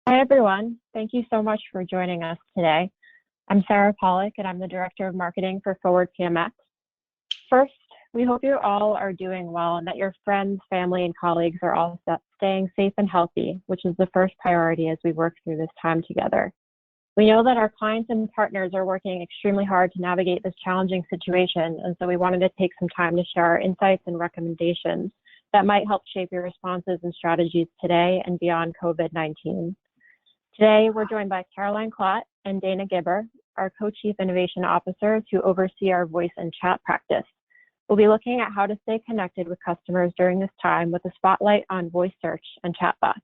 Hi, everyone. Thank you so much for joining us today. I'm Sarah Pollack, and I'm the Director of Marketing for Forward PMX. First, we hope you all are doing well and that your friends, family, and colleagues are all staying safe and healthy, which is the first priority as we work through this time together. We know that our clients and partners are working extremely hard to navigate this challenging situation, and so we wanted to take some time to share our insights and recommendations that might help shape your responses and strategies today and beyond COVID-19. Today, we're joined by Caroline Klatt and Dana Gibber, our Co-Chief Innovation Officers who oversee our voice and chat practice. We'll be looking at how to stay connected with customers during this time with a spotlight on voice search and chatbots.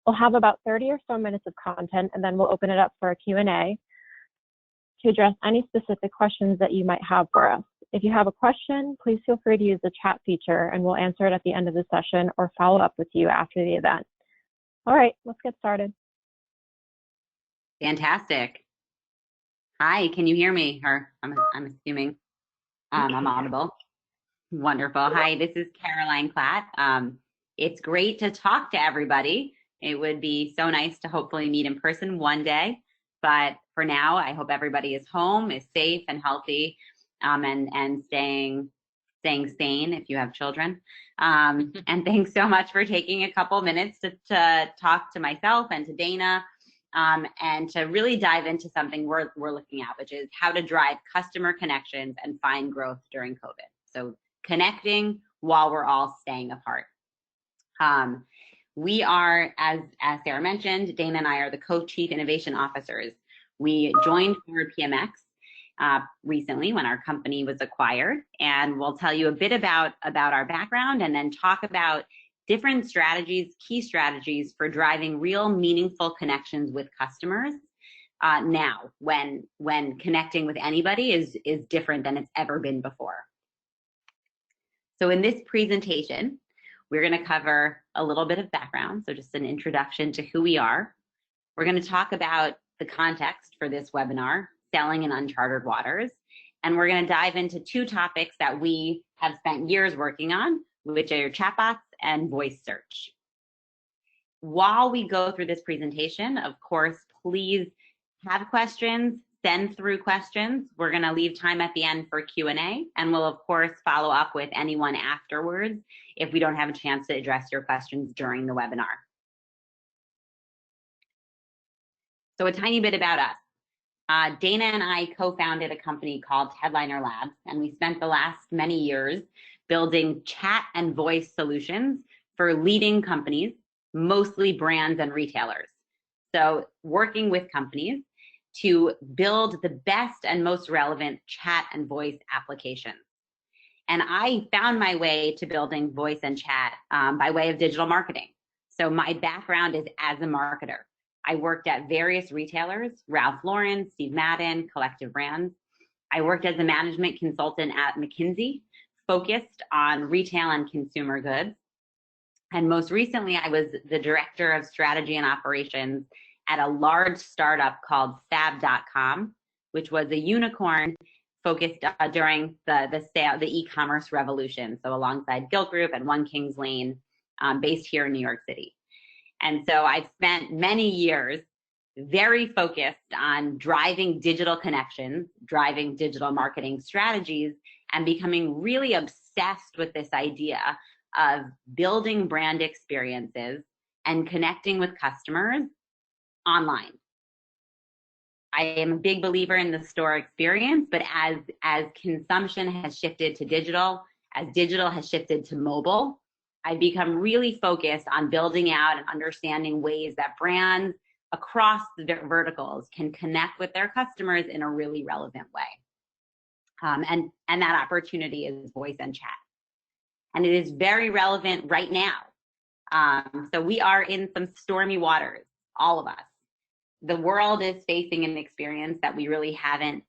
We'll have about 30 or so minutes of content, and then we'll open it up for a Q&A to address any specific questions that you might have for us. If you have a question, please feel free to use the chat feature, and we'll answer it at the end of the session or follow up with you after the event. All right, let's get started. Fantastic. Hi, can you hear me? Or I'm assuming I'm audible. Wonderful. Hi, this is Caroline Klatt. It's great to talk to everybody. It would be so nice to hopefully meet in person one day, but for now, I hope everybody is home, is safe and healthy, and staying sane if you have children. And thanks so much for taking a couple minutes to talk to myself and to Dana. And to really dive into something we're looking at, which is how to drive customer connections and find growth during COVID. So connecting while we're all staying apart. We are, as Sarah mentioned, Dana and I are the Co-Chief Innovation Officers. We joined Forward PMX recently when our company was acquired, and we'll tell you a bit about our background and then talk about different strategies, key strategies for driving real meaningful connections with customers now when connecting with anybody is different than it's ever been before. So in this presentation, we're going to cover a little bit of background, so just an introduction to who we are. We're going to talk about the context for this webinar, selling in uncharted waters, and we're going to dive into two topics that we have spent years working on, which are chatbots and voice search. While we go through this presentation, of course, please have questions, send through questions. We're going to leave time at the end for Q&A, and we'll, of course, follow up with anyone afterwards if we don't have a chance to address your questions during the webinar. So a tiny bit about us. Dana and I co-founded a company called Headliner Labs, and we spent the last many years building chat and voice solutions for leading companies, mostly brands and retailers. So working with companies to build the best and most relevant chat and voice applications. And I found my way to building voice and chat by way of digital marketing. So my background is as a marketer. I worked at various retailers, Ralph Lauren, Steve Madden, Collective Brands. I worked as a management consultant at McKinsey, focused on retail and consumer goods. And most recently, I was the Director of Strategy and Operations at a large startup called Fab.com, which was a unicorn focused during the e-commerce revolution. So alongside Gilt Group and One Kings Lane, based here in New York City. And so I've spent many years very focused on driving digital connections, driving digital marketing strategies, and becoming really obsessed with this idea of building brand experiences and connecting with customers online. I am a big believer in the store experience, but as consumption has shifted to digital, as digital has shifted to mobile, I've become really focused on building out and understanding ways that brands across the verticals can connect with their customers in a really relevant way. And that opportunity is voice and chat. And it is very relevant right now. So we are in some stormy waters, all of us. The world is facing an experience that we really haven't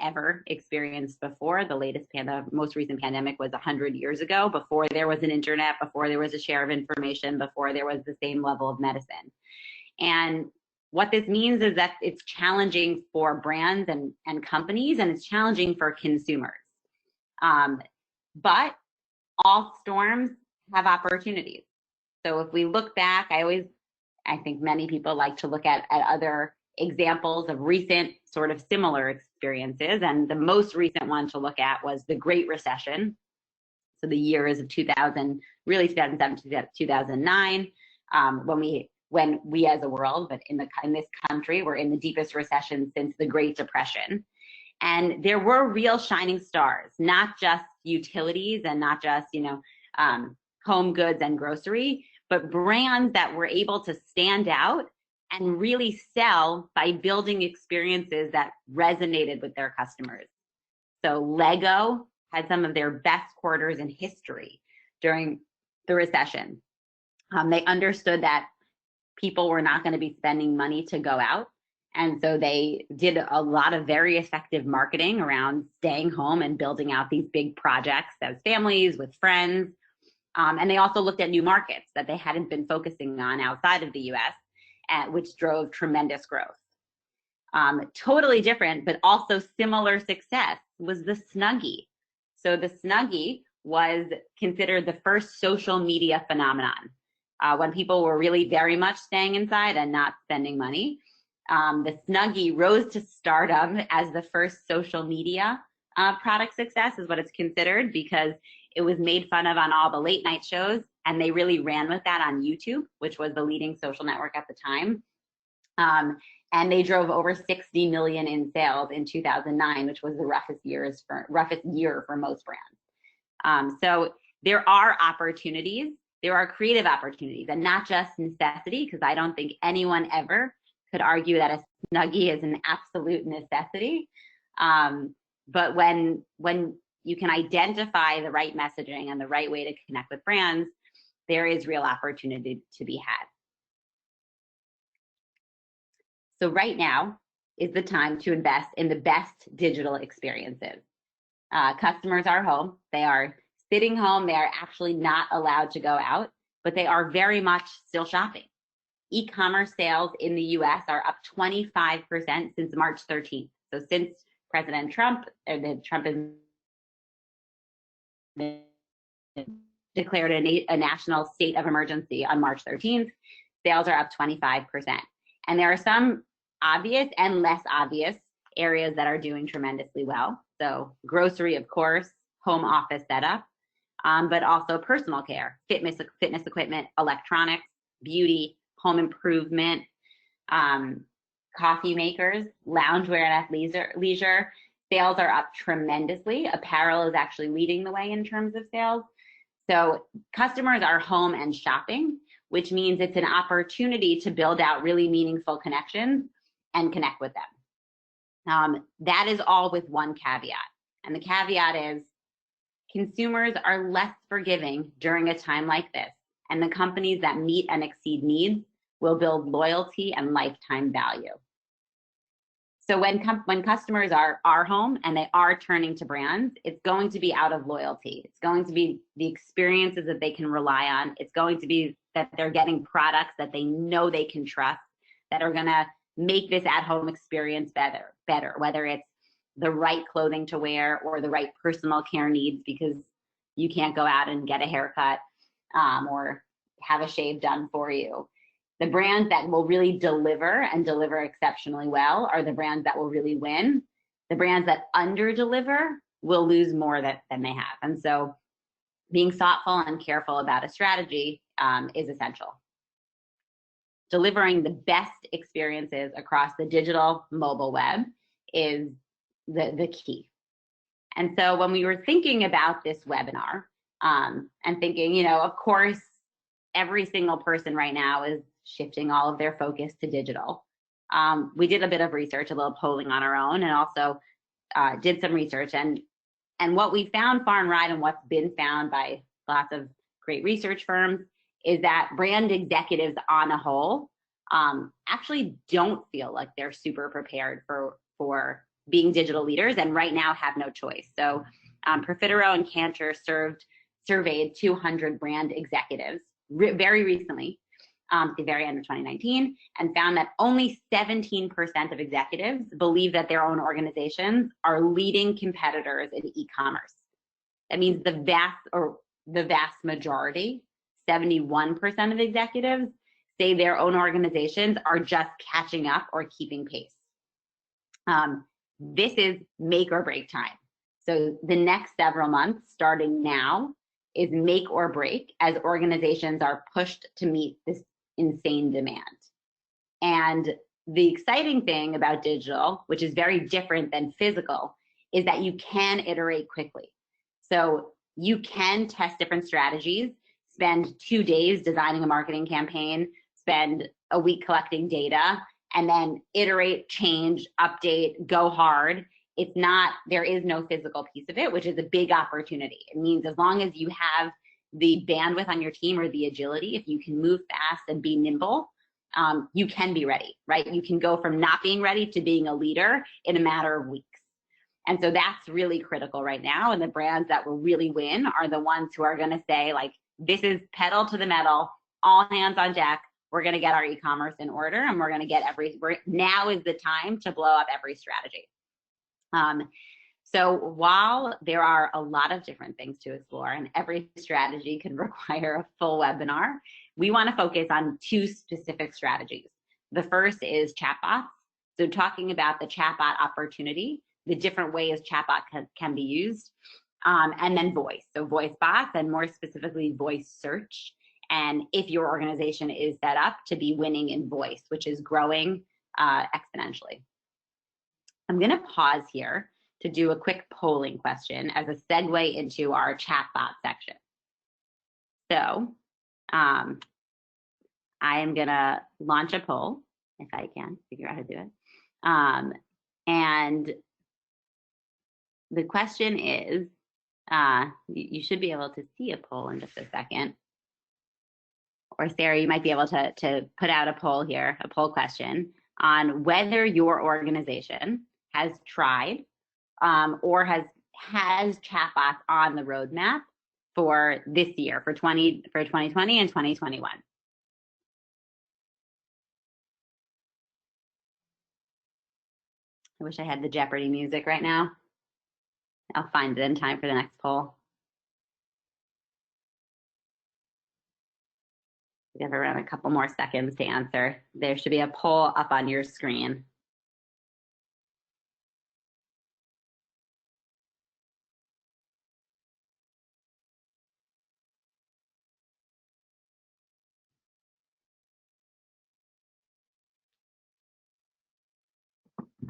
ever experienced before. The most recent pandemic was 100 years ago, before there was an internet, before there was a share of information, before there was the same level of medicine. And what this means is that it's challenging for brands and companies, and it's challenging for consumers. But all storms have opportunities. So if we look back, I always I think many people like to look at other examples of recent sort of similar experiences. And the most recent one to look at was the Great Recession. So the years of 2000, really 2007 to 2009, when we as a world, but in this country, were in the deepest recession since the Great Depression. And there were real shining stars, not just utilities and not just, home goods and grocery, but brands that were able to stand out and really sell by building experiences that resonated with their customers. So Lego had some of their best quarters in history during the recession. They understood that people were not going to be spending money to go out. And so they did a lot of very effective marketing around staying home and building out these big projects as families, with friends. And they also looked at new markets that they hadn't been focusing on outside of the US, which drove tremendous growth. Totally different, but also similar success was the Snuggie. So the Snuggie was considered the first social media phenomenon. When people were really very much staying inside and not spending money. The Snuggie rose to stardom as the first social media product success, is what it's considered, because it was made fun of on all the late night shows, and they really ran with that on YouTube, which was the leading social network at the time. And they drove over 60 million in sales in 2009, which was the roughest year for most brands. So there are opportunities, there are creative opportunities, and not just necessity, because I don't think anyone ever could argue that a Snuggie is an absolute necessity. But when you can identify the right messaging and the right way to connect with brands, there is real opportunity to be had. So right now is the time to invest in the best digital experiences. Customers are home. They are sitting home. They are actually not allowed to go out, but they are very much still shopping. E-commerce sales in the US are up 25% since March 13th. So since President Trump, or Trump declared a national state of emergency on March 13th, sales are up 25%. And there are some obvious and less obvious areas that are doing tremendously well. So grocery, of course, home office setup, but also personal care, fitness equipment, electronics, beauty, home improvement, coffee makers, loungewear and athleisure. Sales are up tremendously. Apparel is actually leading the way in terms of sales. So customers are home and shopping, which means it's an opportunity to build out really meaningful connections and connect with them. That is all with one caveat. And the caveat is consumers are less forgiving during a time like this. And the companies that meet and exceed needs will build loyalty and lifetime value. So when customers are home and they are turning to brands, it's going to be out of loyalty. It's going to be the experiences that they can rely on. It's going to be that they're getting products that they know they can trust, that are gonna make this at-home experience better, whether it's the right clothing to wear or the right personal care needs because you can't go out and get a haircut or have a shave done for you. The brands that will really deliver and deliver exceptionally well are the brands that will really win. The brands that under-deliver will lose more than they have. And so being thoughtful and careful about a strategy is essential. Delivering the best experiences across the digital mobile web is the key. And so when we were thinking about this webinar and thinking, of course, every single person right now is shifting all of their focus to digital. We did a bit of research, a little polling on our own, and also did some research. And what we found far and wide, and what's been found by lots of great research firms, is that brand executives on a whole actually don't feel like they're super prepared for being digital leaders, and right now have no choice. So Profitero and Cantor surveyed 200 brand executives very recently, at the very end of 2019, and found that only 17% of executives believe that their own organizations are leading competitors in e-commerce. That means the vast majority, 71% of executives, say their own organizations are just catching up or keeping pace. This is make or break time. So the next several months, starting now, is make or break as organizations are pushed to meet this insane demand. And the exciting thing about digital, which is very different than physical, is that you can iterate quickly. So you can test different strategies, spend 2 days designing a marketing campaign, spend a week collecting data, and then iterate, change, update, go hard. It's not, there is no physical piece of it, which is a big opportunity. It means as long as you have the bandwidth on your team or the agility, if you can move fast and be nimble, you can be ready, right? You can go from not being ready to being a leader in a matter of weeks. And so that's really critical right now. And the brands that will really win are the ones who are going to say, like, this is pedal to the metal, all hands on deck. We're going to get our e-commerce in order, and we're going to get now is the time to blow up every strategy. So while there are a lot of different things to explore and every strategy can require a full webinar, we want to focus on 2 specific strategies. The first is chatbots. So talking about the chatbot opportunity, the different ways chatbot can be used, and then voice. So voice bots, and more specifically voice search. And if your organization is set up to be winning in voice, which is growing exponentially. I'm going to pause here to do a quick polling question as a segue into our chatbot section. So I am going to launch a poll, if I can figure out how to do it. And the question is, you should be able to see a poll in just a second. Or Sarah, you might be able to put out a poll here, a poll question on whether your organization has tried or has chatbots on the roadmap for this year, for 2020 and 2021. I wish I had the Jeopardy music right now. I'll find it in time for the next poll. We have around a couple more seconds to answer. There should be a poll up on your screen.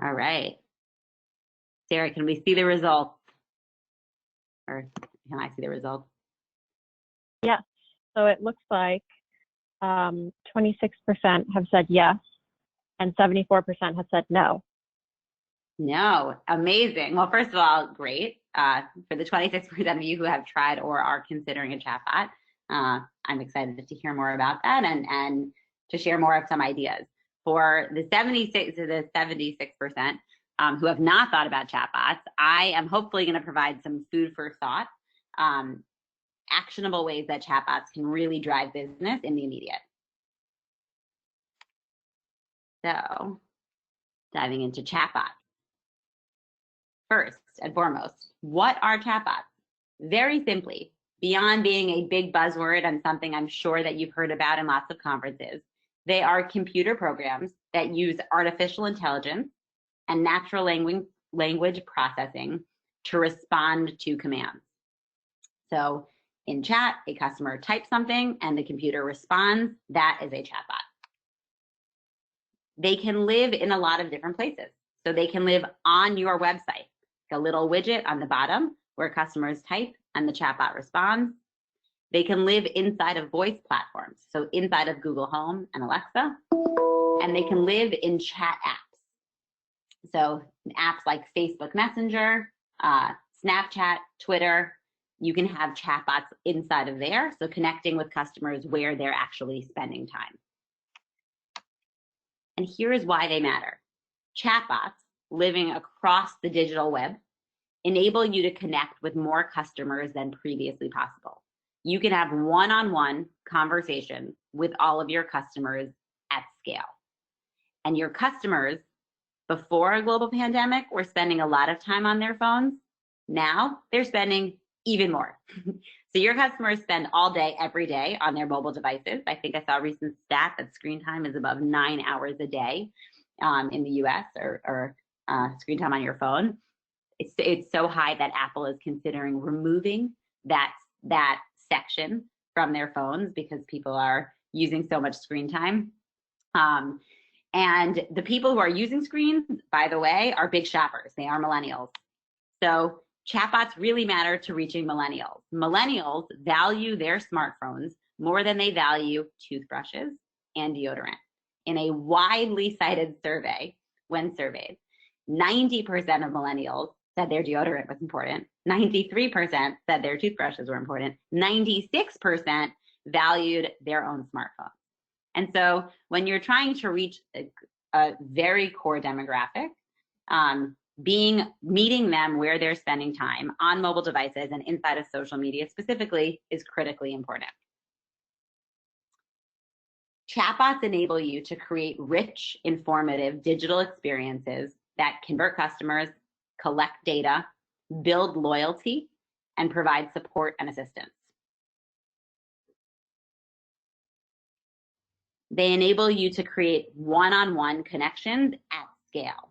All right. Sarah, can we see the results? Or can I see the results? Yes. So it looks like 26% have said yes, and 74% have said no. No, amazing. Well, first of all, great. For the 26% of you who have tried or are considering a chatbot, I'm excited to hear more about that and to share more of some ideas. For the 76% who have not thought about chatbots, I am hopefully going to provide some food for thought, actionable ways that chatbots can really drive business in the immediate. So, diving into chatbots. First and foremost, what are chatbots? Very simply, beyond being a big buzzword and something I'm sure that you've heard about in lots of conferences, they are computer programs that use artificial intelligence and natural language processing to respond to commands. So in chat, a customer types something and the computer responds. That is a chatbot. They can live in a lot of different places. So they can live on your website, a little widget on the bottom where customers type and the chatbot responds. They can live inside of voice platforms, so inside of Google Home and Alexa, and they can live in chat apps. So apps like Facebook Messenger, Snapchat, Twitter, you can have chatbots inside of there, so connecting with customers where they're actually spending time. And here's why they matter. Chatbots living across the digital web enable you to connect with more customers than previously possible. You can have one-on-one conversations with all of your customers at scale. And your customers, before a global pandemic, were spending a lot of time on their phones. Now they're spending even more. So your customers spend all day, every day on their mobile devices. I think I saw a recent stat that screen time is above 9 hours a day in the US, or screen time on your phone. It's so high that Apple is considering removing that section from their phones because people are using so much screen time. And the people who are using screens, by the way, are big shoppers. They are millennials. So chatbots really matter to reaching millennials. Millennials value their smartphones more than they value toothbrushes and deodorant. In a widely cited survey, when surveyed, 90% of millennials said their deodorant was important. 93% said their toothbrushes were important. 96% valued their own smartphone. And so when you're trying to reach a very core demographic, meeting them where they're spending time on mobile devices and inside of social media specifically is critically important. Chatbots enable you to create rich, informative digital experiences that convert customers, collect data, build loyalty, and provide support and assistance. They enable you to create one-on-one connections at scale.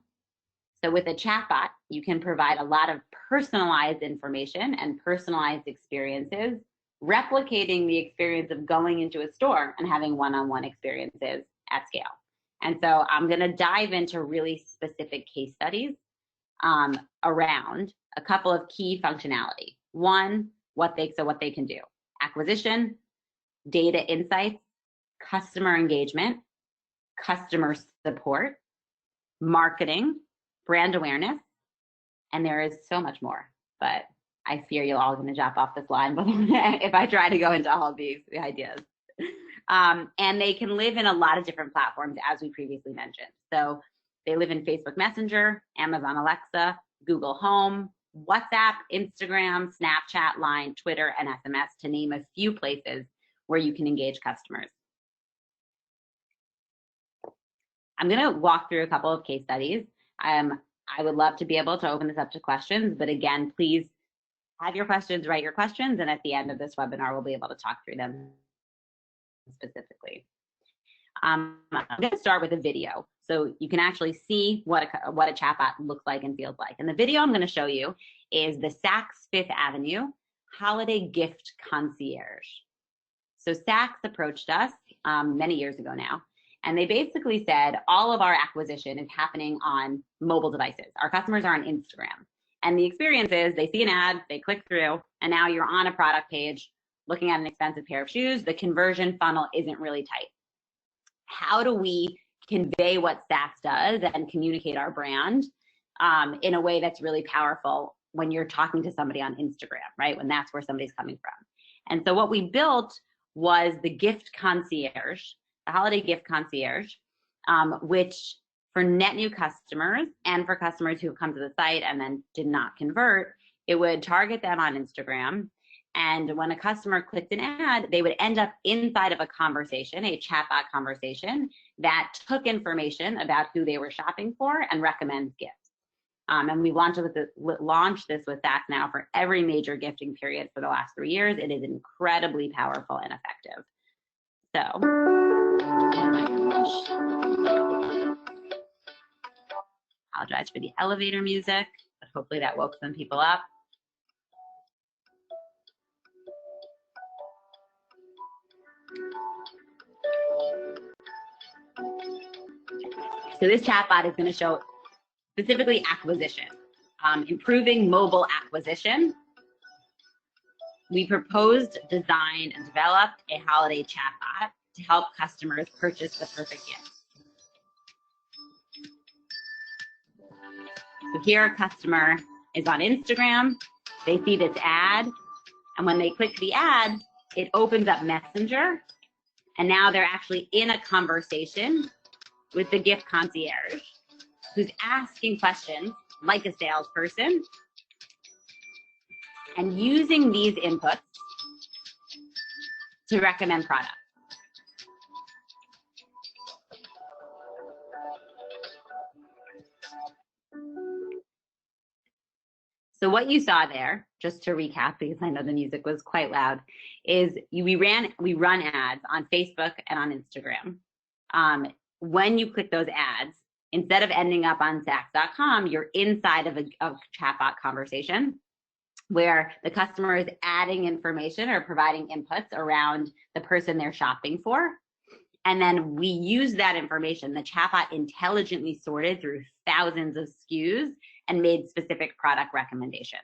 So with a chatbot, you can provide a lot of personalized information and personalized experiences, replicating the experience of going into a store and having one-on-one experiences at scale. And so I'm going to dive into really specific case studies around a couple of key functionality. One, what they can do: acquisition, data insights, customer engagement, customer support, marketing, brand awareness, and there is so much more, but I fear you're all going to drop off this line if I try to go into all of these ideas. And they can live in a lot of different platforms, as we previously mentioned. So they live in Facebook Messenger, Amazon Alexa, Google Home, WhatsApp, Instagram, Snapchat, Line, Twitter, and SMS, to name a few places where you can engage customers. I'm going to walk through a couple of case studies. I would love to be able to open this up to questions, but again, please have your questions, write your questions, and at the end of this webinar, we'll be able to talk through them specifically. I'm going to start with a video so you can actually see what a chatbot looks like and feels like. And the video I'm going to show you is the Saks Fifth Avenue Holiday Gift Concierge. So Saks approached us many years ago now, and they basically said all of our acquisition is happening on mobile devices. Our customers are on Instagram. And the experience is they see an ad, they click through, and now you're on a product page looking at an expensive pair of shoes. The conversion funnel isn't really tight. How do we convey what Saks does and communicate our brand in a way that's really powerful when you're talking to somebody on Instagram, right? When that's where somebody's coming from. And so what we built was the gift concierge, the holiday gift concierge, which for net new customers and for customers who have come to the site and then did not convert, it would target them on Instagram. And when a customer clicked an ad, they would end up inside of a conversation, a chatbot conversation that took information about who they were shopping for and recommends gifts. And we launched this with Saks now for every major gifting period for the last 3 years. It is incredibly powerful and effective. So, apologize for the elevator music, but hopefully that woke some people up. So this chatbot is going to show specifically acquisition, improving mobile acquisition. We proposed, designed, and developed a holiday chatbot to help customers purchase the perfect gift. So here a customer is on Instagram, they see this ad, and when they click the ad, it opens up Messenger, and now they're actually in a conversation with the gift concierge, who's asking questions like a salesperson and using these inputs to recommend products. So what you saw there, just to recap, because I know the music was quite loud, is we run ads on Facebook and on Instagram. When you click those ads, instead of ending up on Saks.com, you're inside of a chatbot conversation where the customer is adding information or providing inputs around the person they're shopping for. And then we use that information. The chatbot intelligently sorted through thousands of SKUs and made specific product recommendations.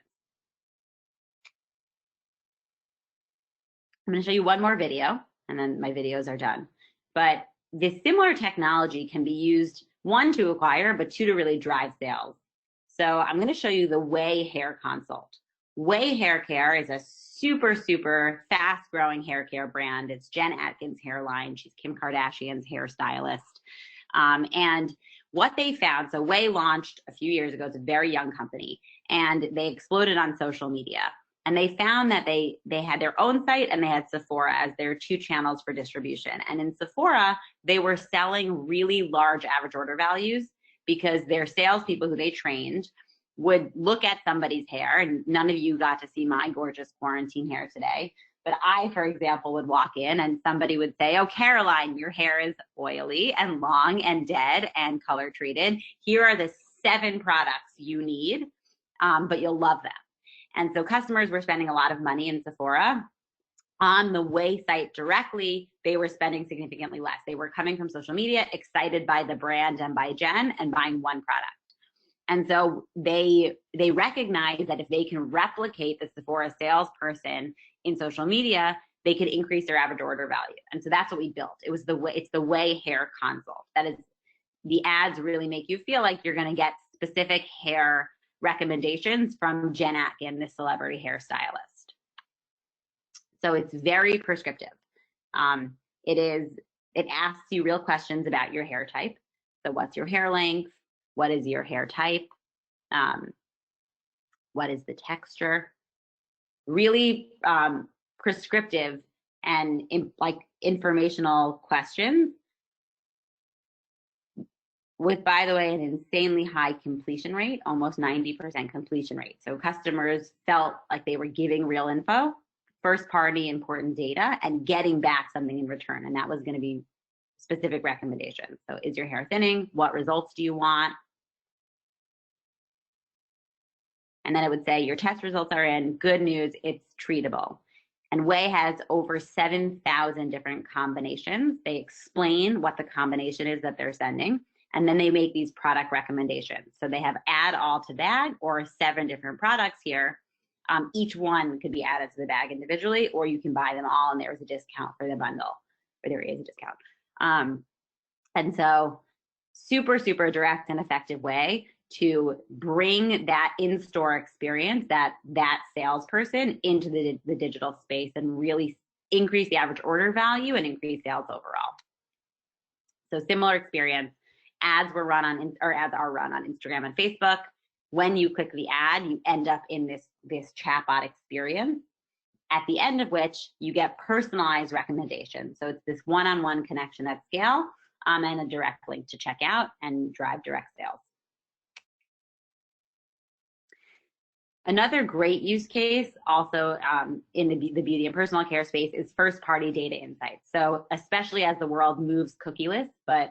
I'm going to show you one more video, and then my videos are done. But this similar technology can be used, one, to acquire, but two, to really drive sales. So I'm going to show you the Way Hair Consult. Way Hair Care is a super, super fast-growing hair care brand. It's Jen Atkins' hairline. She's Kim Kardashian's hairstylist. And what they found, so Way launched a few years ago. It's a very young company, and they exploded on social media. And they found that they had their own site and they had Sephora as their two channels for distribution. And in Sephora, they were selling really large average order values because their salespeople who they trained would look at somebody's hair, and none of you got to see my gorgeous quarantine hair today. But I, for example, would walk in and somebody would say, oh, Caroline, your hair is oily and long and dead and color treated. Here are the 7 products you need, but you'll love them. And so customers were spending a lot of money in Sephora. On the Way site directly, they were spending significantly less. They were coming from social media, excited by the brand and by Jen, and buying one product. And so they recognize that if they can replicate the Sephora salesperson in social media, they could increase their average order value. And so that's what we built. It's the Way Hair Consult. That is, the ads really make you feel like you're going to get specific hair recommendations from Jen Atkins, the celebrity hairstylist. So it's very prescriptive. It asks you real questions about your hair type. So what's your hair length? What is your hair type? What is the texture? Really prescriptive and informational questions with, by the way, an insanely high completion rate, almost 90% completion rate. So customers felt like they were giving real info, first party important data, and getting back something in return. And that was going to be specific recommendations. So is your hair thinning? What results do you want? And then it would say your test results are in. Good news, it's treatable. And Way has over 7,000 different combinations. They explain what the combination is that they're sending, and then they make these product recommendations. So they have add all to bag, or 7 different products here. Each one could be added to the bag individually, or you can buy them all and there's a discount for the bundle, or there is a discount. And so super, super direct and effective way to bring that in-store experience, that salesperson into the digital space and really increase the average order value and increase sales overall. So similar experience. Ads are run on Instagram and Facebook. When you click the ad, you end up in this chatbot experience, at the end of which you get personalized recommendations. So it's this one-on-one connection at scale, and a direct link to check out and drive direct sales. Another great use case also in the beauty and personal care space is first-party data insights. So especially as the world moves cookieless, but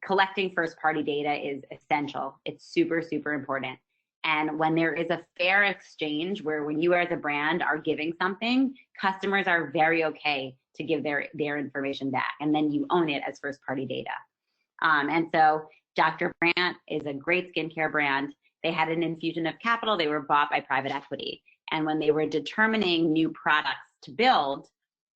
collecting first-party data is essential. It's super, super important. And when there is a fair exchange where when you as a brand are giving something, customers are very okay to give their information back, and then you own it as first-party data. And so Dr. Brandt is a great skincare brand. They had an infusion of capital. They were bought by private equity. And when they were determining new products to build,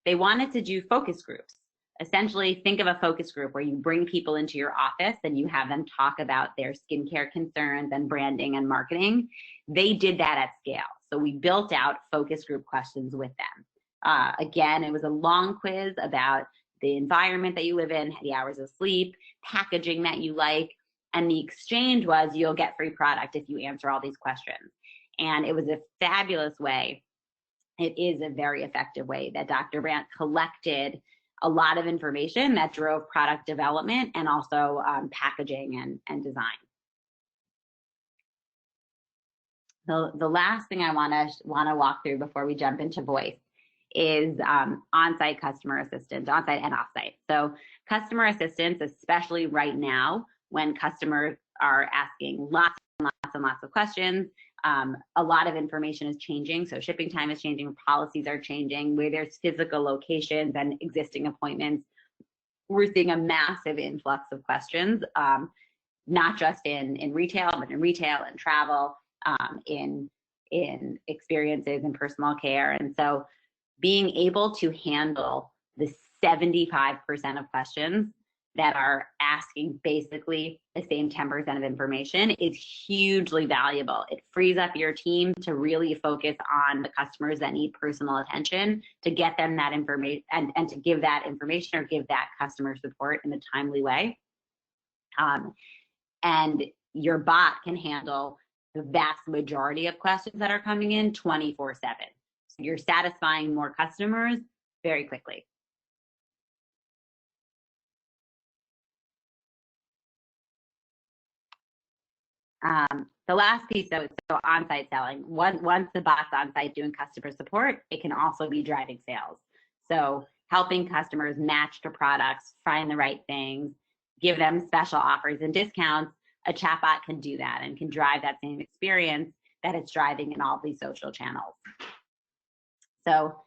they wanted to do focus groups. Essentially, think of a focus group where you bring people into your office and you have them talk about their skincare concerns and branding and marketing. They did that at scale. So we built out focus group questions with them. Again, it was a long quiz about the environment that you live in, the hours of sleep, packaging that you like, and the exchange was you'll get free product if you answer all these questions. And it was a fabulous way. It is a very effective way that Dr. Brandt collected a lot of information that drove product development and also packaging and design. The last thing I want to walk through before we jump into voice is on-site customer assistance, on-site and off-site. So customer assistance, especially right now when customers are asking lots and lots of questions, a lot of information is changing. So shipping time is changing, policies are changing, where there's physical locations and existing appointments. We're seeing a massive influx of questions, not just in retail, but in retail and travel, in experiences and personal care. And so being able to handle the 75% of questions that are asking basically the same 10% of information is hugely valuable. It frees up your team to really focus on the customers that need personal attention, to get them that information and to give that information or give that customer support in a timely way. And your bot can handle the vast majority of questions that are coming in 24/7. So you're satisfying more customers very quickly. The last piece, though, is so on-site selling. Once the bot's on-site doing customer support, it can also be driving sales. So helping customers match to products, find the right things, give them special offers and discounts. A chatbot can do that and can drive that same experience that it's driving in all these social channels. So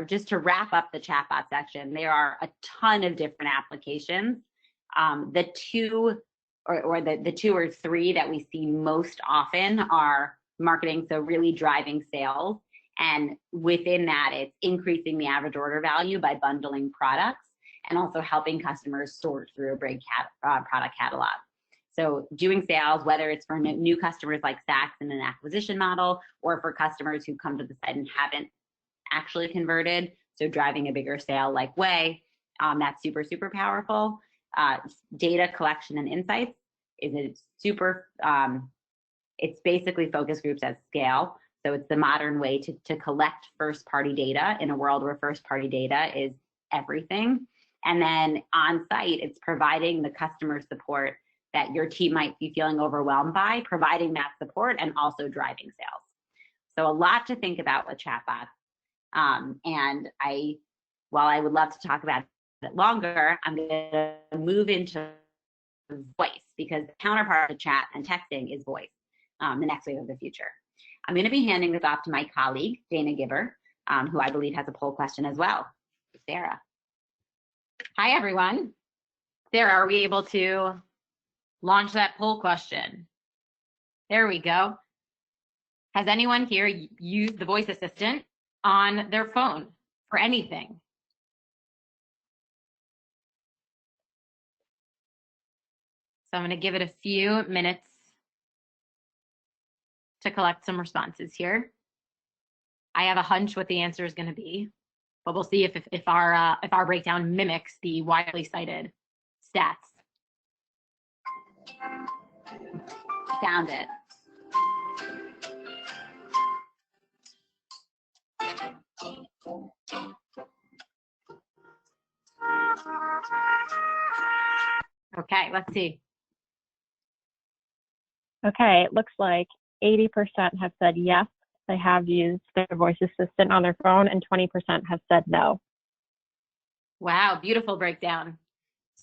just to wrap up the chatbot section, there are a ton of different applications. The two or three that we see most often are marketing, so really driving sales. And within that, it's increasing the average order value by bundling products and also helping customers sort through a big product catalog. So doing sales, whether it's for new customers like Saks in an acquisition model, or for customers who come to the site and haven't actually converted, so driving a bigger sale like Way, that's super, super powerful. Data collection and insights is a super, it's basically focus groups at scale. So it's the modern way to collect first-party data in a world where first-party data is everything. And then on site, it's providing the customer support that your team might be feeling overwhelmed by, providing that support and also driving sales. So a lot to think about with chatbots. And while I would love to talk about it longer, I'm going to move into voice, because the counterpart of chat and texting is voice, the next wave of the future. I'm going to be handing this off to my colleague, Dana Gibber, who I believe has a poll question as well. Sarah. Hi, everyone. Sarah, are we able to launch that poll question? There we go. Has anyone here used the voice assistant on their phone for anything? So I'm going to give it a few minutes to collect some responses here. I have a hunch what the answer is going to be, but we'll see if our breakdown mimics the widely cited stats. Found it. Okay, let's see. Okay, it looks like 80% have said yes, they have used their voice assistant on their phone, and 20% have said no. Wow, beautiful breakdown.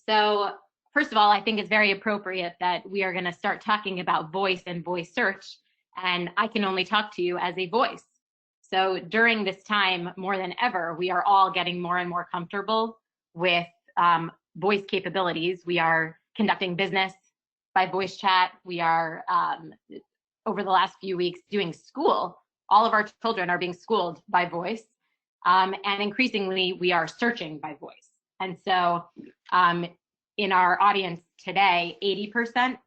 So first of all, I think it's very appropriate that we are going to start talking about voice and voice search, and I can only talk to you as a voice. So during this time, more than ever, we are all getting more and more comfortable with voice capabilities. We are conducting business by voice chat. We are, over the last few weeks, doing school. All of our children are being schooled by voice. And increasingly, we are searching by voice. And so in our audience today, 80%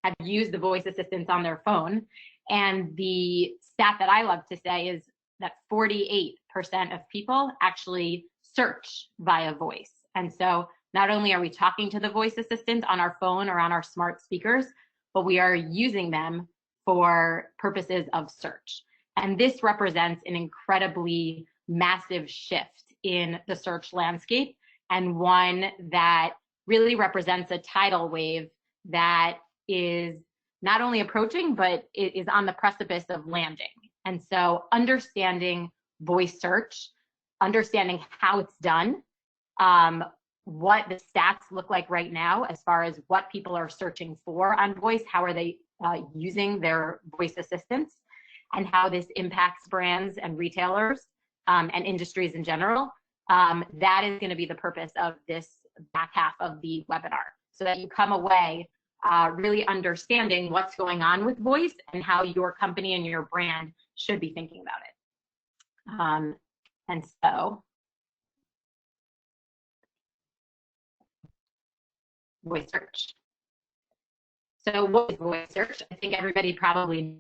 have used the voice assistants on their phone. And the stat that I love to say is that 48% of people actually search via voice. And so not only are we talking to the voice assistant on our phone or on our smart speakers, but we are using them for purposes of search. And this represents an incredibly massive shift in the search landscape, and one that really represents a tidal wave that is not only approaching, but it is on the precipice of landing. And so understanding voice search, understanding how it's done, what the stats look like right now as far as what people are searching for on voice, how are they using their voice assistants, and how this impacts brands and retailers and industries in general. That is going to be the purpose of this back half of the webinar, so that you come away really understanding what's going on with voice and how your company and your brand should be thinking about it. And so, voice search. So what is voice search? I think everybody probably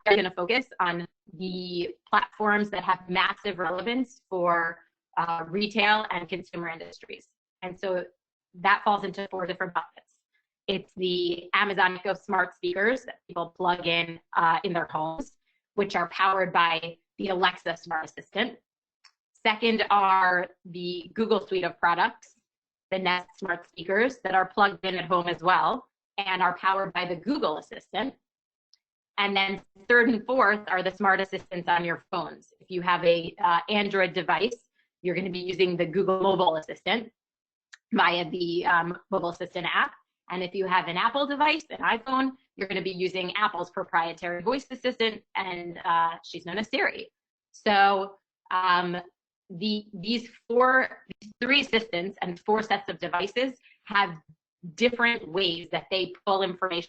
are going to focus on the platforms that have massive relevance for retail and consumer industries. And so that falls into 4 different buckets. It's the Amazon Echo smart speakers that people plug in their homes, which are powered by the Alexa smart assistant. Second are the Google suite of products, the Nest smart speakers that are plugged in at home as well and are powered by the Google Assistant. And then third and fourth are the smart assistants on your phones. If you have a Android device, you're going to be using the Google Mobile Assistant via the Mobile Assistant app. And if you have an Apple device, an iPhone, you're going to be using Apple's proprietary voice assistant, and she's known as Siri. So these 3 assistants and 4 sets of devices have different ways that they pull information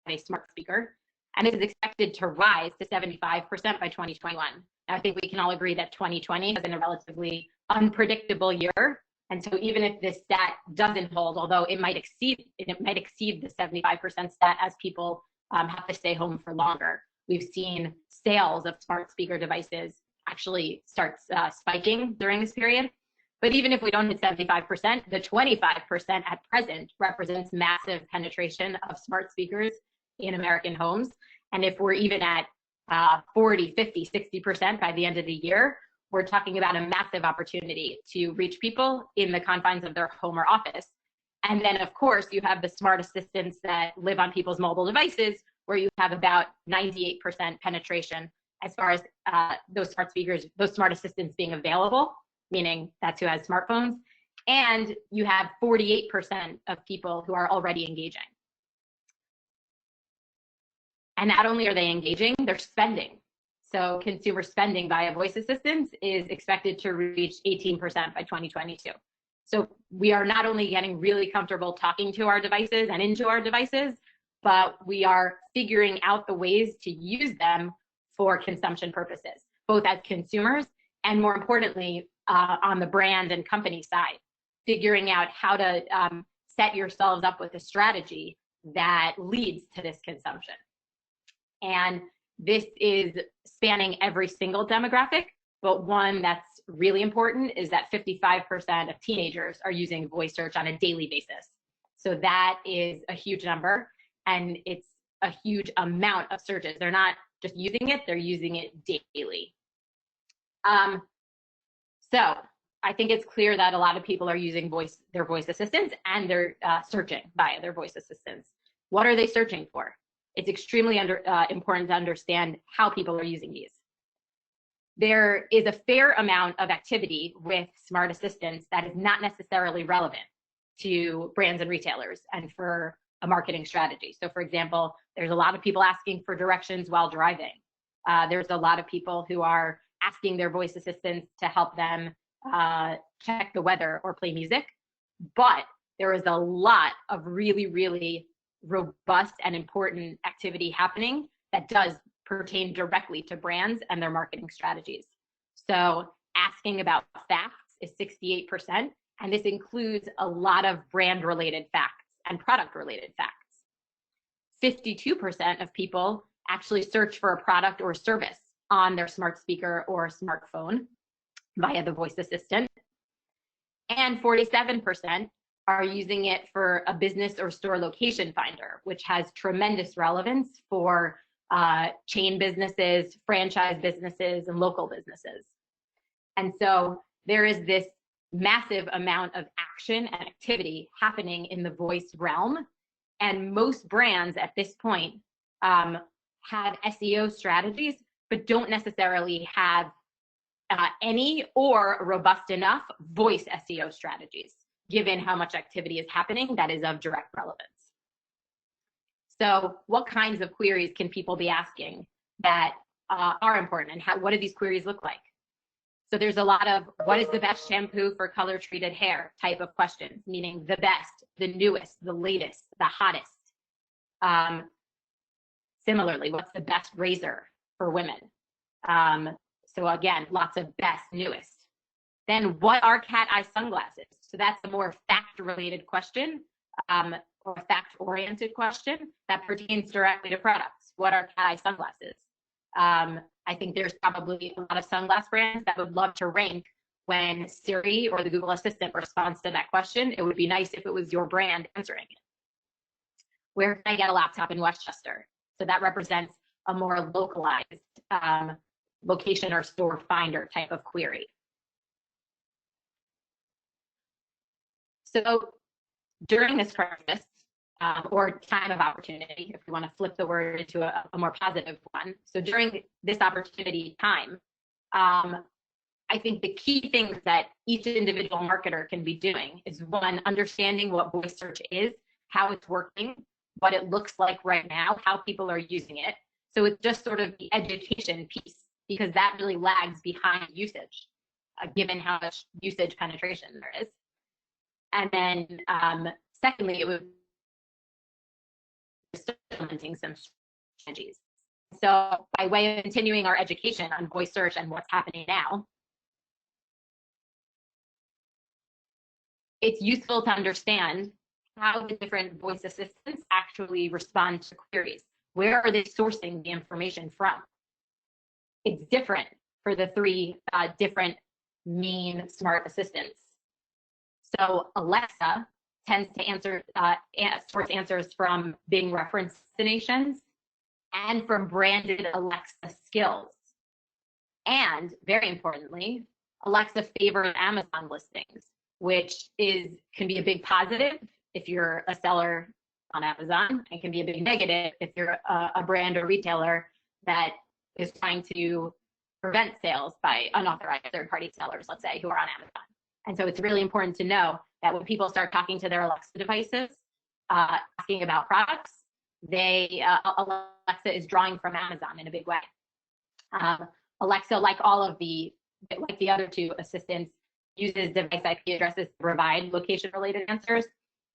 a smart speaker, and it is expected to rise to 75% by 2021. Now, I think we can all agree that 2020 has been a relatively unpredictable year, and so even if this stat doesn't hold, although it might exceed the 75% stat as people have to stay home for longer, we've seen sales of smart speaker devices actually start spiking during this period. But even if we don't hit 75%, the 25% at present represents massive penetration of smart speakers in American homes. And if we're even at 40, 50, 60% by the end of the year, we're talking about a massive opportunity to reach people in the confines of their home or office. And then, of course, you have the smart assistants that live on people's mobile devices, where you have about 98% penetration as far as those smart speakers, those smart assistants being available, meaning that's who has smartphones. And you have 48% of people who are already engaging. And not only are they engaging, they're spending. So consumer spending via voice assistants is expected to reach 18% by 2022. So we are not only getting really comfortable talking to our devices and into our devices, but we are figuring out the ways to use them for consumption purposes, both as consumers and, more importantly, on the brand and company side, figuring out how to set yourselves up with a strategy that leads to this consumption. And this is spanning every single demographic, but one that's really important is that 55% of teenagers are using voice search on a daily basis. So that is a huge number, and it's a huge amount of searches. They're not just using it, they're using it daily. So I think it's clear that a lot of people are using their voice assistants, and they're searching via their voice assistants. What are they searching for? It's extremely important to understand how people are using these. There is a fair amount of activity with smart assistants that is not necessarily relevant to brands and retailers and for a marketing strategy. So for example, there's a lot of people asking for directions while driving. There's a lot of people who are asking their voice assistants to help them check the weather or play music. But there is a lot of really, really robust and important activity happening that does pertain directly to brands and their marketing strategies. So asking about facts is 68%, and this includes a lot of brand-related facts and product-related facts. 52% of people actually search for a product or service on their smart speaker or smartphone via the voice assistant. And 47% are using it for a business or store location finder, which has tremendous relevance for chain businesses, franchise businesses, and local businesses. And so there is this massive amount of action and activity happening in the voice realm. And most brands at this point have SEO strategies, but don't necessarily have any or robust enough voice SEO strategies, given how much activity is happening that is of direct relevance. So what kinds of queries can people be asking that are important, and what do these queries look like? So there's a lot of what is the best shampoo for color treated hair type of questions, meaning the best, the newest, the latest, the hottest. Similarly, what's the best razor for women? So again, lots of best, newest. Then what are cat eye sunglasses? So that's a more fact-related question, or a fact-oriented question that pertains directly to products. What are cat eye sunglasses? I think there's probably a lot of sunglass brands that would love to rank when Siri or the Google Assistant responds to that question. It would be nice if it was your brand answering it. Where can I get a laptop in Westchester? So that represents a more localized location or store finder type of query. So during this crisis, or time of opportunity, if you want to flip the word into a more positive one. So during this opportunity time, I think the key things that each individual marketer can be doing is, one, understanding what voice search is, how it's working, what it looks like right now, how people are using it. So it's just sort of the education piece, because that really lags behind usage, given how much usage penetration there is. And then secondly, it would implementing some strategies. So by way of continuing our education on voice search and what's happening now, it's useful to understand how the different voice assistants actually respond to queries. Where are they sourcing the information from? It's different for the three different main smart assistants. So Alexa tends to answer source answers from Bing reference destinations and from branded Alexa skills. And very importantly, Alexa favors Amazon listings, which can be a big positive if you're a seller on Amazon, and can be a big negative if you're a brand or retailer that is trying to prevent sales by unauthorized third-party sellers, let's say, who are on Amazon. And so it's really important to know that when people start talking to their Alexa devices, asking about products, Alexa is drawing from Amazon in a big way. Alexa, like the other two assistants, uses device IP addresses to provide location-related answers,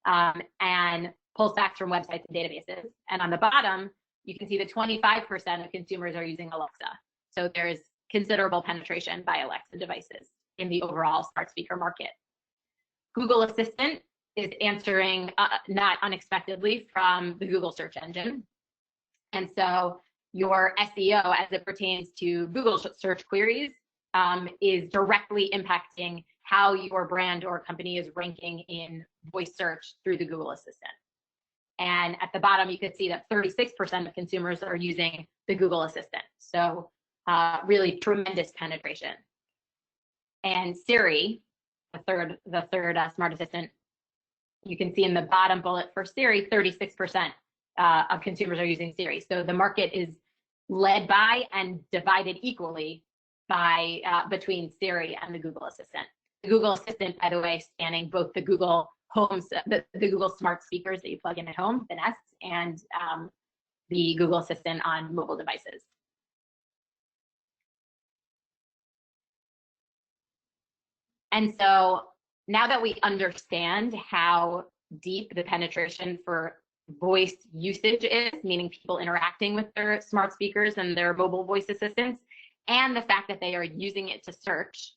and pulls facts from websites and databases. And on the bottom, you can see that 25% of consumers are using Alexa. So there's considerable penetration by Alexa devices in the overall smart speaker market. Google Assistant is answering, not unexpectedly, from the Google search engine. And so your SEO, as it pertains to Google search queries, is directly impacting how your brand or company is ranking in voice search through the Google Assistant. And at the bottom, you can see that 36% of consumers are using the Google Assistant. So really tremendous penetration. And Siri, the third smart assistant, you can see in the bottom bullet for Siri, 36% of consumers are using Siri. So the market is led by and divided equally by between Siri and the Google Assistant. The Google Assistant, by the way, spanning both the Google the Google smart speakers that you plug in at home, the Nest, and the Google Assistant on mobile devices. And so now that we understand how deep the penetration for voice usage is, meaning people interacting with their smart speakers and their mobile voice assistants, and the fact that they are using it to search,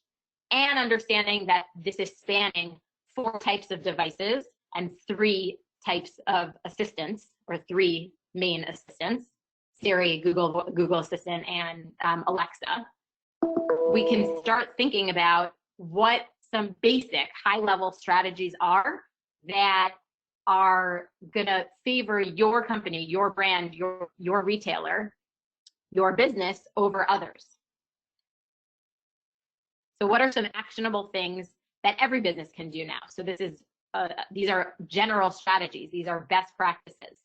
and understanding that this is spanning 4 types of devices and 3 types of assistants, or 3 main assistants, Siri, Google Assistant, and Alexa, we can start thinking about what some basic high-level strategies are that are going to favor your company, your brand, your retailer, your business over others. So what are some actionable things that every business can do now? So this is these are general strategies. These are best practices.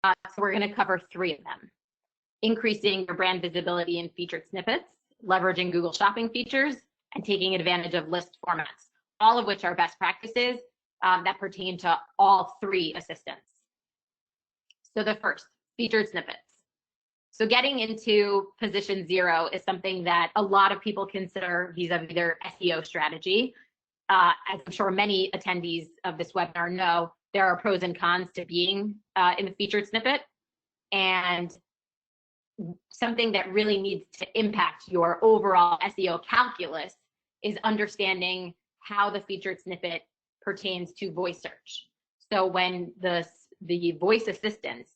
So we're going to cover 3 of them. Increasing your brand visibility in featured snippets, leveraging Google Shopping features, and taking advantage of list formats, all of which are best practices that pertain to all 3 assistants. So the first, featured snippets. So getting into position 0 is something that a lot of people consider vis-a-vis their SEO strategy. As I'm sure many attendees of this webinar know, there are pros and cons to being in the featured snippet. And something that really needs to impact your overall SEO calculus is understanding how the featured snippet pertains to voice search. So when the voice assistants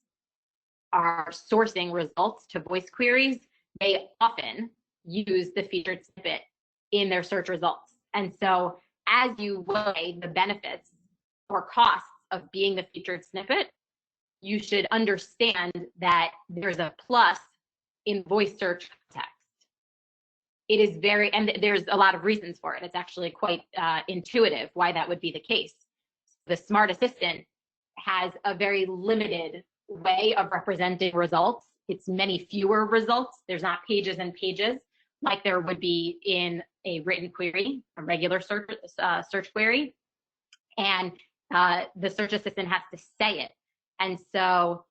are sourcing results to voice queries, they often use the featured snippet in their search results. And so as you weigh the benefits or costs of being the featured snippet, you should understand that there's a plus in voice search context. It is very, and there's a lot of reasons for it. It's actually quite intuitive why that would be the case. The Smart Assistant has a very limited way of representing results. It's many fewer results. There's not pages and pages like there would be in a written query, a regular search query. And the search assistant has to say it. And so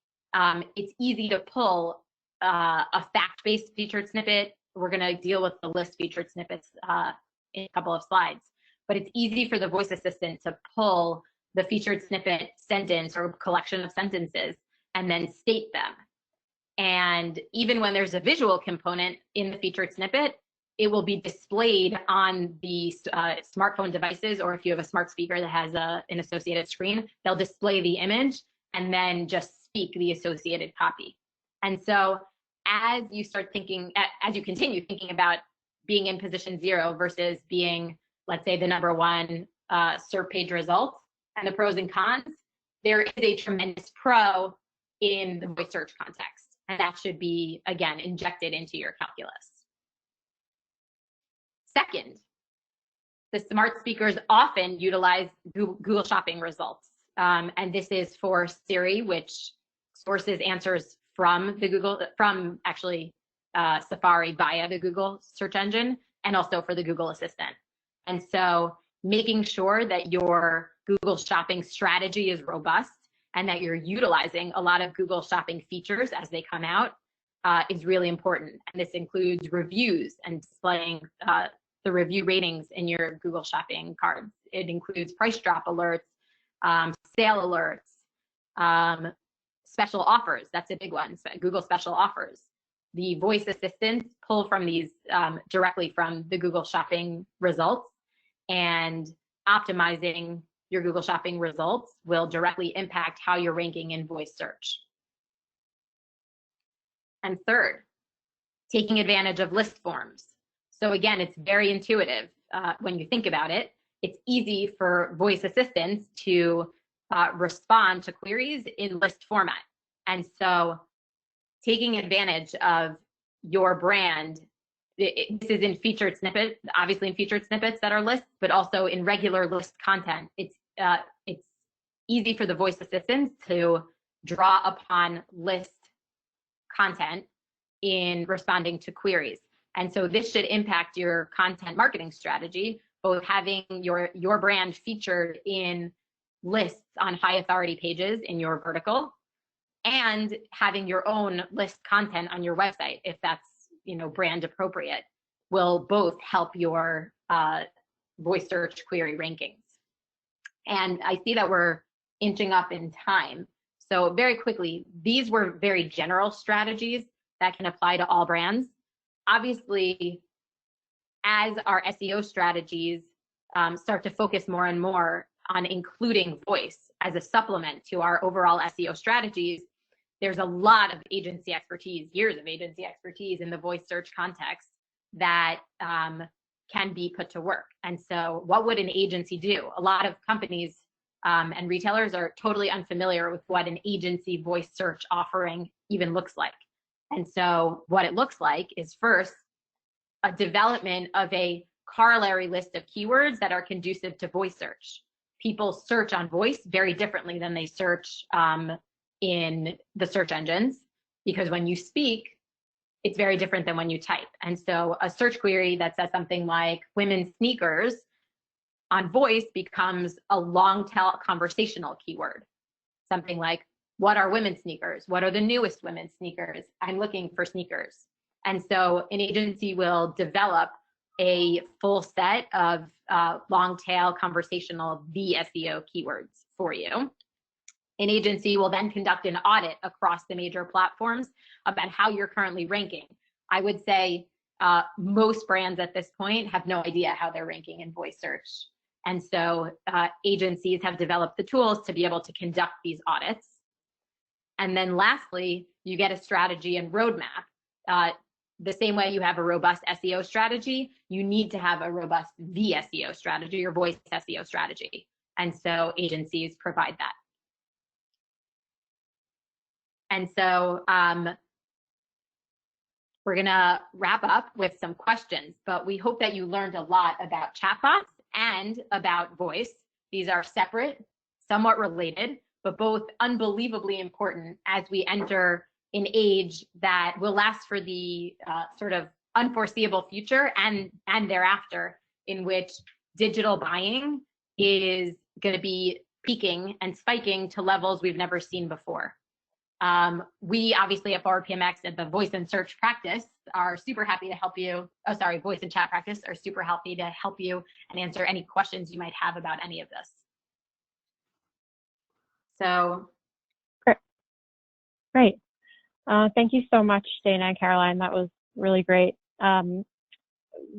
it's easy to pull a fact-based featured snippet. We're going to deal with the list featured snippets in a couple of slides. But it's easy for the voice assistant to pull the featured snippet sentence or collection of sentences and then state them. And even when there's a visual component in the featured snippet, it will be displayed on the smartphone devices, or if you have a smart speaker that has an associated screen, they'll display the image and then just speak the associated copy. And so as you start thinking, as you continue thinking about being in position 0 versus being, let's say, the #1 SERP page results and the pros and cons, there is a tremendous pro in the voice search context. And that should be, again, injected into your calculus. Second, the smart speakers often utilize Google Shopping results. And this is for Siri, which sources answers from Safari via the Google search engine, and also for the Google Assistant. And so making sure that your Google Shopping strategy is robust and that you're utilizing a lot of Google Shopping features as they come out is really important. And this includes reviews and displaying the review ratings in your Google Shopping cards. It includes price drop alerts, sale alerts, special offers. That's a big one. So Google special offers. The voice assistants pull from these directly from the Google Shopping results, and optimizing your Google Shopping results will directly impact how you're ranking in voice search. And third, taking advantage of list forms. So again, it's very intuitive when you think about it. It's easy for voice assistants to respond to queries in list format. And so taking advantage of your brand, this is in featured snippets, obviously in featured snippets that are lists, but also in regular list content. It's easy for the voice assistants to draw upon list content in responding to queries. And so this should impact your content marketing strategy both having your brand featured in lists on high authority pages in your vertical, and having your own list content on your website, if that's, you know, brand appropriate, will both help your voice search query rankings. And I see that we're inching up in time. So very quickly, these were very general strategies that can apply to all brands. Obviously, as our SEO strategies start to focus more and more on including voice as a supplement to our overall SEO strategies, there's a lot of agency expertise, years of agency expertise in the voice search context that can be put to work. And so what would an agency do? A lot of companies and retailers are totally unfamiliar with what an agency voice search offering even looks like. And so what it looks like is, first, a development of a corollary list of keywords that are conducive to voice search. People search on voice very differently than they search in the search engines, because when you speak, it's very different than when you type. And so a search query that says something like women's sneakers on voice becomes a long tail conversational keyword. Something like, what are women's sneakers? What are the newest women's sneakers? I'm looking for sneakers. And so an agency will develop a full set of long tail conversational VSEO keywords for you. An agency will then conduct an audit across the major platforms about how you're currently ranking. I would say most brands at this point have no idea how they're ranking in voice search. And so agencies have developed the tools to be able to conduct these audits. And then lastly, you get a strategy and roadmap. The same way you have a robust SEO strategy, you need to have a robust VSEO strategy or voice SEO strategy. And so agencies provide that. And so we're gonna wrap up with some questions, but we hope that you learned a lot about chatbots and about voice. These are separate, somewhat related, but both unbelievably important as we enter an age that will last for the sort of unforeseeable future and thereafter, in which digital buying is going to be peaking and spiking to levels we've never seen before. We obviously at Forward PMX at the voice and search practice are super happy to help you. Oh, sorry, voice and chat practice are super happy to help you and answer any questions you might have about any of this. So. Great. Thank you so much, Dana and Caroline. That was really great.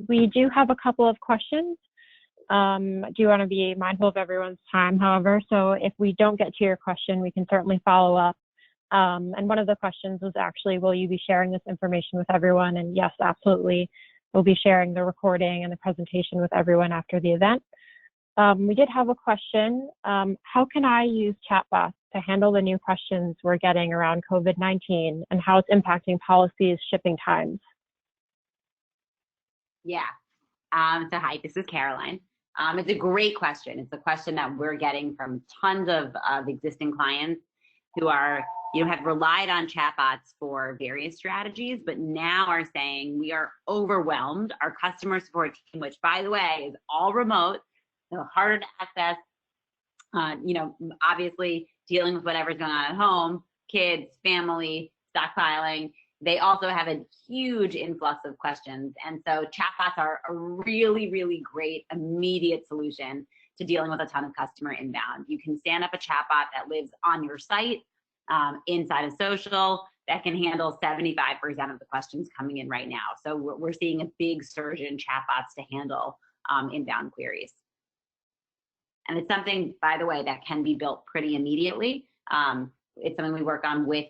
We do have a couple of questions. I do want to be mindful of everyone's time, however, so if we don't get to your question, we can certainly follow up. And one of the questions was actually, will you be sharing this information with everyone? And yes, absolutely. We'll be sharing the recording and the presentation with everyone after the event. We did have a question. How can I use chatbots to handle the new questions we're getting around COVID-19 and how it's impacting policies, shipping times? Yeah. So hi, this is Caroline. It's a great question. It's a question that we're getting from tons of existing clients who are, have relied on chatbots for various strategies, but now are saying we are overwhelmed. Our customer support team, which by the way is all remote, so harder to access, obviously dealing with whatever's going on at home, kids, family, stockpiling. They also have a huge influx of questions. And so chatbots are a really, really great immediate solution to dealing with a ton of customer inbound. You can stand up a chatbot that lives on your site, inside of social, that can handle 75% of the questions coming in right now. So we're seeing a big surge in chatbots to handle inbound queries. And it's something, by the way, that can be built pretty immediately. It's something we work on with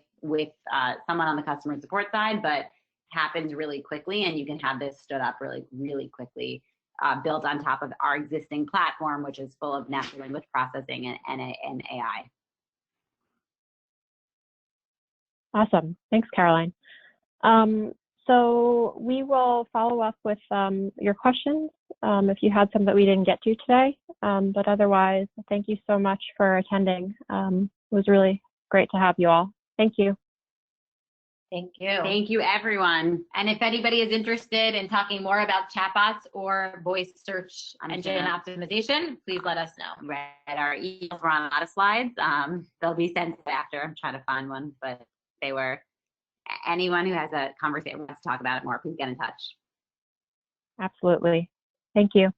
someone on the customer support side, but happens really quickly, and you can have this stood up really, really quickly, built on top of our existing platform, which is full of natural language processing and AI. Awesome. Thanks, Caroline. So we will follow up with your questions if you had some that we didn't get to today. But otherwise, thank you so much for attending. It was really great to have you all. Thank you. Thank you. Thank you, everyone. And if anybody is interested in talking more about chatbots or voice search engine optimization, please let us know. Read our emails were on a lot of slides. They'll be sent after. I'm trying to find one, but they were. Anyone who has a conversation wants to talk about it more, please get in touch. Absolutely. Thank you.